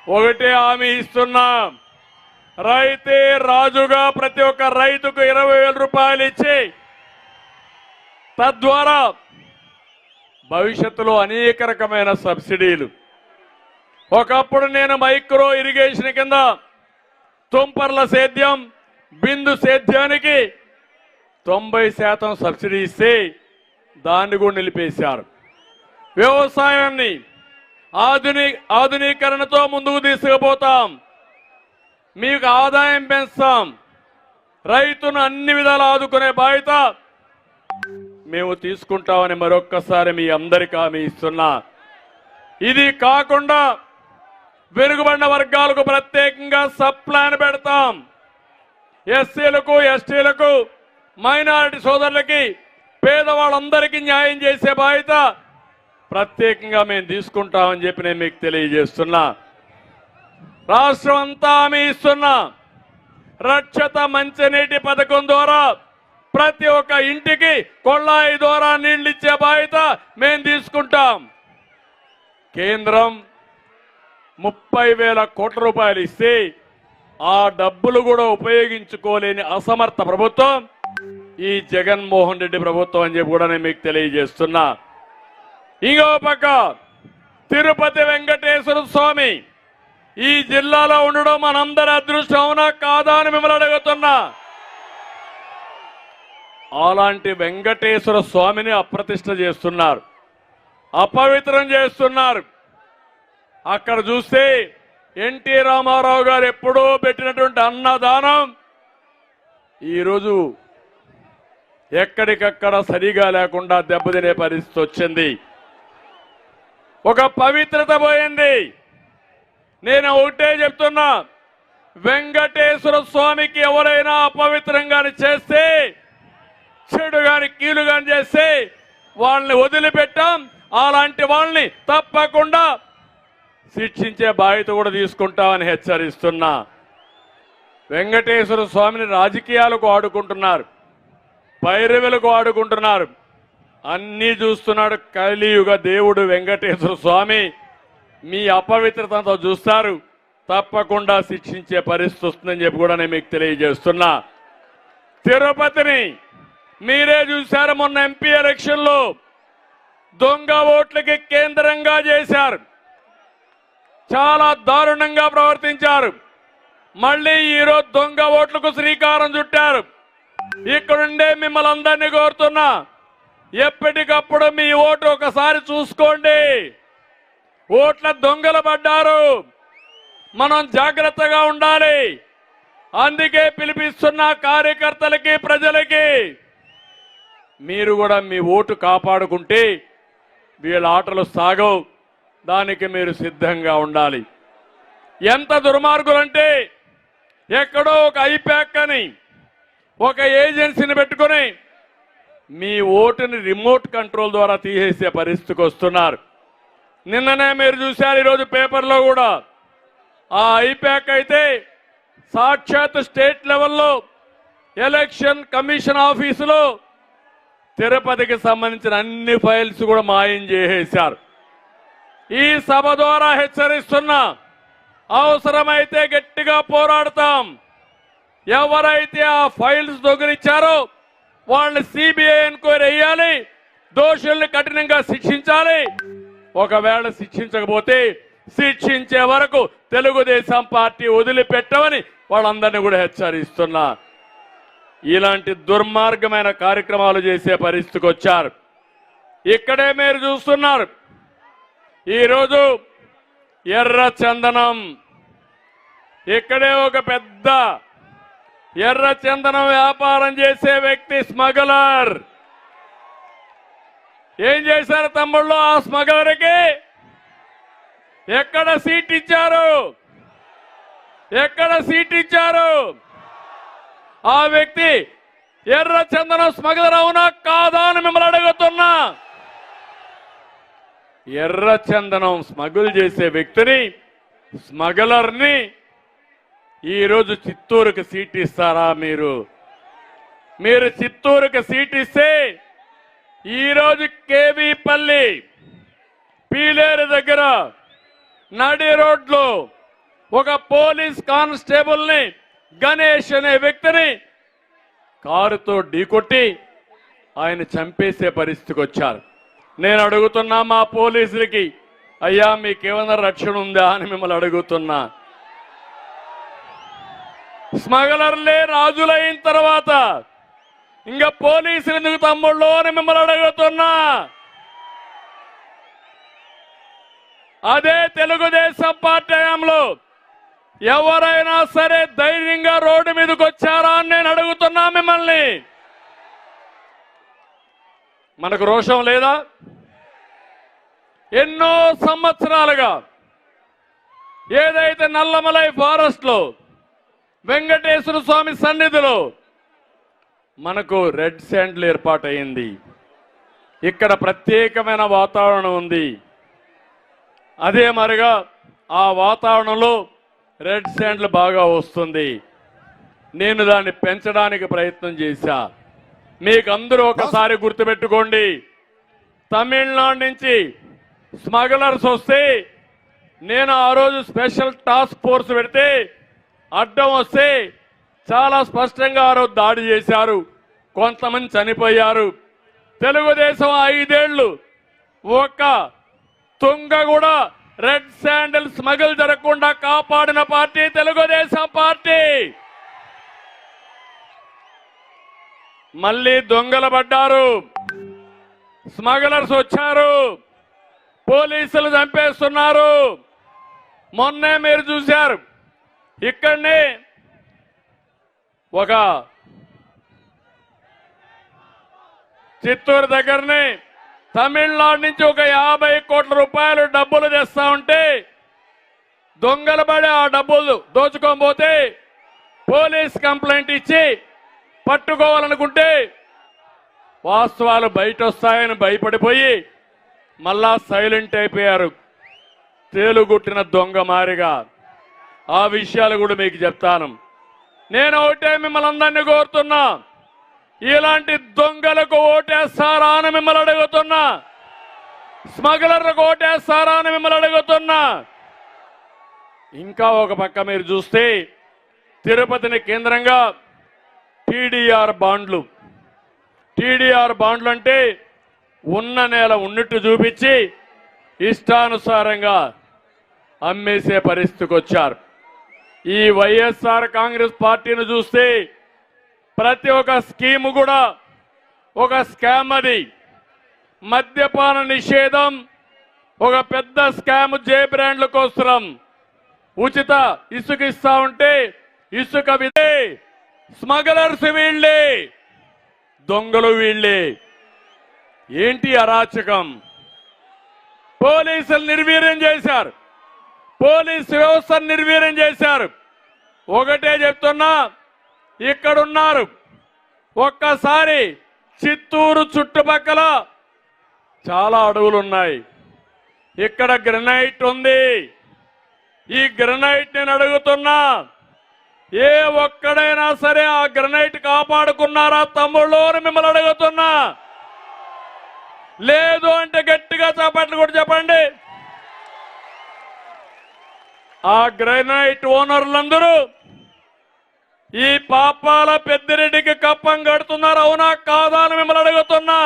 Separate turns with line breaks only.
ఒకటే హామీ ఇస్తున్నా, రైతే రాజుగా ప్రతి ఒక్క రైతుకు 20,000 రూపాయలు ఇచ్చి తద్వారా భవిష్యత్తులో అనేక రకమైన సబ్సిడీలు. ఒకప్పుడు నేను మైక్రో ఇరిగేషన్ కింద తుంపర్ల సేద్యం, బిందు సేద్యానికి 90% సబ్సిడీ ఇస్తే దాన్ని కూడా నిలిపేశారు. వ్యవసాయాన్ని ఆధునీకరణతో ముందుకు తీసుకుపోతాం, మీకు ఆదాయం పెంచుతాం, రైతును అన్ని విధాలు ఆదుకునే బాధ్యత మేము తీసుకుంటామని మరొక్కసారి మీ అందరికీ హామీ ఇస్తున్నా. ఇది కాకుండా వెనుకబడిన వర్గాలకు ప్రత్యేకంగా సబ్ ప్లాన్ పెడతాం. ఎస్సీలకు, ఎస్టీలకు, మైనారిటీ సోదరులకి, పేదవాళ్ళందరికీ న్యాయం చేసే బాధ్యత ప్రత్యేకంగా మేము తీసుకుంటామని చెప్పి నేను మీకు తెలియజేస్తున్నా. రాష్ట్రం అంతా హామీ ఇస్తున్నా, రక్షిత మంచినీటి పథకం ద్వారా ప్రతి ఒక్క ఇంటికి కొళాయి ద్వారా నీళ్లు ఇచ్చే బాధ్యత మేము తీసుకుంటాం. కేంద్రం 30,000 కోట్ల రూపాయలు ఇస్తే ఆ డబ్బులు కూడా ఉపయోగించుకోలేని అసమర్థ ప్రభుత్వం ఈ జగన్మోహన్ రెడ్డి ప్రభుత్వం అని చెప్పి కూడా నేను మీకు తెలియజేస్తున్నా. ఇంకో పక్క తిరుపతి వెంకటేశ్వర స్వామి ఈ జిల్లాలో ఉండడం మనందరి అదృష్టం, అవునా కాదా అని మిమ్మల్ని అడుగుతున్నా. అలాంటి వెంకటేశ్వర స్వామిని అప్రతిష్ఠ చేస్తున్నారు, అపవిత్రం చేస్తున్నారు. అక్కడ చూస్తే ఎన్టీ రామారావు గారు ఎప్పుడో పెట్టినటువంటి అన్నదానం ఈరోజు ఎక్కడికక్కడ సరిగా లేకుండా దెబ్బతినే పరిస్థితి వచ్చింది. ఒక పవిత్రత పోయింది. నేను ఒకటే చెప్తున్నా, వెంకటేశ్వర స్వామికి ఎవరైనా అపవిత్రంగాని చేస్తే, చెడు గాని కీలు గాని చేస్తే వాళ్ళని వదిలిపెట్టాం. అలాంటి వాళ్ళని తప్పకుండా శిక్షించే బాధ్యత కూడా తీసుకుంటామని హెచ్చరిస్తున్నా. వెంకటేశ్వర స్వామిని రాజకీయాలకు ఆడుకుంటున్నారు, పైరవులకు ఆడుకుంటున్నారు. అన్నీ చూస్తున్నాడు కలియుగ దేవుడు వెంకటేశ్వర స్వామి. మీ అపవిత్రతతో చూస్తారు, తప్పకుండా శిక్షించే పరిస్థితి వస్తుందని చెప్పి కూడా నేను మీకు తెలియజేస్తున్నా. తిరుపతిని మీరే చూశారు, మొన్న ఎంపీ ఎలక్షన్లో దొంగ ఓట్లకి కేంద్రంగా చేశారు, చాలా దారుణంగా ప్రవర్తించారు. మళ్ళీ ఈరోజు దొంగ ఓట్లకు శ్రీకారం చుట్టారు. ఇక్కడుండే మిమ్మల్ని అందరినీ కోరుతున్నా, ఎప్పటికప్పుడు మీ ఓటు ఒకసారి చూసుకోండి. ఓట్ల దొంగలు పడ్డారు, మనం జాగ్రత్తగా ఉండాలి. అందుకే పిలిపిస్తున్న కార్యకర్తలకి, ప్రజలకి మీరు కూడా మీ ఓటు కాపాడుకుంటే వీళ్ళ ఆటలు సాగవు. దానికి మీరు సిద్ధంగా ఉండాలి. ఎంత దుర్మార్గులంటే ఎక్కడో ఒక ఐప్యాక్ అని ఒక ఏజెన్సీని పెట్టుకుని మీ ఓటుని రిమోట్ కంట్రోల్ ద్వారా తీసేసే పరిస్థితికి వస్తున్నారు. నిన్ననే మీరు చూశారు, ఈరోజు పేపర్లో కూడా ఆ ఐప్యాక్ అయితే సాక్షాత్ స్టేట్ లెవెల్లో ఎలక్షన్ కమిషన్ ఆఫీసులో తిరుపతికి సంబంధించిన అన్ని ఫైల్స్ కూడా మాయం చేసేశారు. ఈ సభ ద్వారా హెచ్చరిస్తున్నా, అవసరమైతే గట్టిగా పోరాడతాం. ఎవరైతే ఆ ఫైల్స్ దొంగిలించారో వాళ్ళని సిబిఐ ఎంక్వైరీ చేయాలి, దోషుల్ని కఠినంగా శిక్షించాలి. ఒకవేళ శిక్షించకపోతే శిక్షించే వరకు తెలుగుదేశం పార్టీ వదిలిపెట్టమని వాళ్ళందరినీ కూడా హెచ్చరిస్తున్నా. ఇలాంటి దుర్మార్గమైన కార్యక్రమాలు చేసే పరిస్థితికి వచ్చారు. ఇక్కడే మీరు చూస్తున్నారు, ఈరోజు ఎర్ర చందనం, ఇక్కడే ఒక పెద్ద ఎర్ర చందనం వ్యాపారం చేసే వ్యక్తి స్మగ్లర్ ఏం చేశారు తమ్ముళ్ళు? ఆ స్మగ్లర్కి ఎక్కడ సీట్ ఇచ్చారు? ఎక్కడ సీట్ ఇచ్చారు? ఆ వ్యక్తి ఎర్ర చందనం స్మగ్లర్ అవునా కాదా అని మిమ్మల్ని అడుగుతున్నా. ఎర్ర చందనం స్మగుల్ చేసే వ్యక్తిని, స్మగ్లర్ని ఈరోజు చిత్తూరుకి సీట్ ఇస్తారా? మీరు చిత్తూరుకి సీట్ ఇస్తే ఈరోజు కేవీపల్లి పీలేరు దగ్గర నడి రోడ్లో ఒక పోలీస్ కానిస్టేబుల్ ని గణేష్ అనే వ్యక్తిని కారుతో ఢీకొట్టి ఆయన చంపేసే పరిస్థితికి వచ్చారు. నేను అడుగుతున్నా మా పోలీసులకి, అయ్యా మీకేమైనా రక్షణ ఉందా అని మిమ్మల్ని అడుగుతున్నా. స్మగ్లర్లే రాజులైన తర్వాత ఇంకా పోలీసులు ఎందుకు తమ్ముళ్ళు అని మిమ్మల్ని అడుగుతున్నా. అదే తెలుగుదేశం పార్టీ హయాంలో ఎవరైనా సరే ధైర్యంగా రోడ్డు మీదకి వచ్చారా అని నేను అడుగుతున్నా మిమ్మల్ని. మనకు రోషం లేదా? ఎన్నో సంవత్సరాలుగా ఏదైతే నల్లమలై ఫారెస్ట్ లో వెంకటేశ్వర స్వామి సన్నిధిలో మనకు రెడ్ శాండ్లు ఏర్పాటైంది. ఇక్కడ ప్రత్యేకమైన వాతావరణం ఉంది. అదే మరిగా ఆ వాతావరణంలో రెడ్ శాండ్లు బాగా వస్తుంది. నేను దాన్ని పెంచడానికి ప్రయత్నం చేశా. మీకు అందరూ ఒకసారి గుర్తుపెట్టుకోండి, తమిళనాడు నుంచి స్మగ్లర్స్ వస్తే నేను ఆ రోజు స్పెషల్ టాస్క్ ఫోర్స్ పెడితే అడ్డం వస్తే చాలా స్పష్టంగా ఆ రోజు దాడి చేశారు, కొంతమంది చనిపోయారు. తెలుగుదేశం 5 ఏళ్లు ఒక్క తుంగ కూడా రెడ్ శాండిల్ స్మగిల్ జరగకుండా కాపాడిన పార్టీ తెలుగుదేశం పార్టీ. మళ్ళీ దొంగలు పడ్డారు, స్మగ్లర్స్ వచ్చారు, పోలీసులు చంపేస్తున్నారు. మొన్నే మీరు చూశారు, ఇక్కడనే ఒక చిత్తూరు దగ్గరనే తమిళనాడు నుంచి ఒక 50 కోట్ల రూపాయలు డబ్బులు తెస్తా ఉంటే దొంగలు పడి ఆ డబ్బులు దోచుకోకపోతే పోలీస్ కంప్లైంట్ ఇచ్చి పట్టుకోవాలనుకుంటే వాస్తవాలు బయట వస్తాయని భయపడిపోయి మళ్ళా సైలెంట్ అయిపోయారు, తేలుగుట్టిన దొంగ మారిగా. ఆ విషయాలు కూడా మీకు చెప్తాను. నేను ఒకటే మిమ్మల్ని అందరినీ కోరుతున్నా, ఇలాంటి దొంగలకు ఓటేస్తారా అని మిమ్మల్ని అడుగుతున్నా, స్మగ్లర్లకు ఓటేస్తారా అని మిమ్మల్ని అడుగుతున్నా. ఇంకా ఒక పక్క మీరు చూస్తే తిరుపతిని కేంద్రంగా టీడీఆర్ బాండ్లు అంటే ఉన్న నేల ఉన్నట్టు చూపించి ఇష్టానుసారంగా అమ్మేసే పరిస్థితికి వచ్చారు. ఈ వైఎస్ఆర్ కాంగ్రెస్ పార్టీని చూస్తే ప్రతి ఒక్క స్కీము కూడా ఒక స్కామ్. అది మద్యపాన నిషేధం ఒక పెద్ద స్కామ్. జే బ్రాండ్ల కోసం ఉచిత ఇసుక ఇస్తా ఉంటే ఇసుక విదే, స్మగ్లర్స్ వీళ్ళే, దొంగలు వీళ్ళే. ఏంటి అరాచకం? పోలీసులు నిర్వీర్యం చేశారు, పోలీసు వ్యవస్థను నిర్వీర్యం చేశారు. ఒకటే చెప్తున్నా, ఇక్కడున్నారు, ఒక్కసారి చిత్తూరు చుట్టుపక్కల చాలా అడవులు ఉన్నాయి, ఇక్కడ గ్రనైట్ ఉంది. ఈ గ్రనైట్ నేను అడుగుతున్నా, ఏ ఒక్కడైనా సరే ఆ గ్రనైట్ కాపాడుకున్నారా తమ్ముళ్ళు అని మిమ్మల్ని అడుగుతున్నా. లేదు అంటే గట్టిగా చప్పట్లు కూడా చెప్పండి. ఆ గ్రనైట్ ఓనర్లందరూ ఈ పాపాల పెద్దిరెడ్డికి కప్పం కడుతున్నారు, అవునా కాదా అని మిమ్మల్ని అడుగుతున్నా.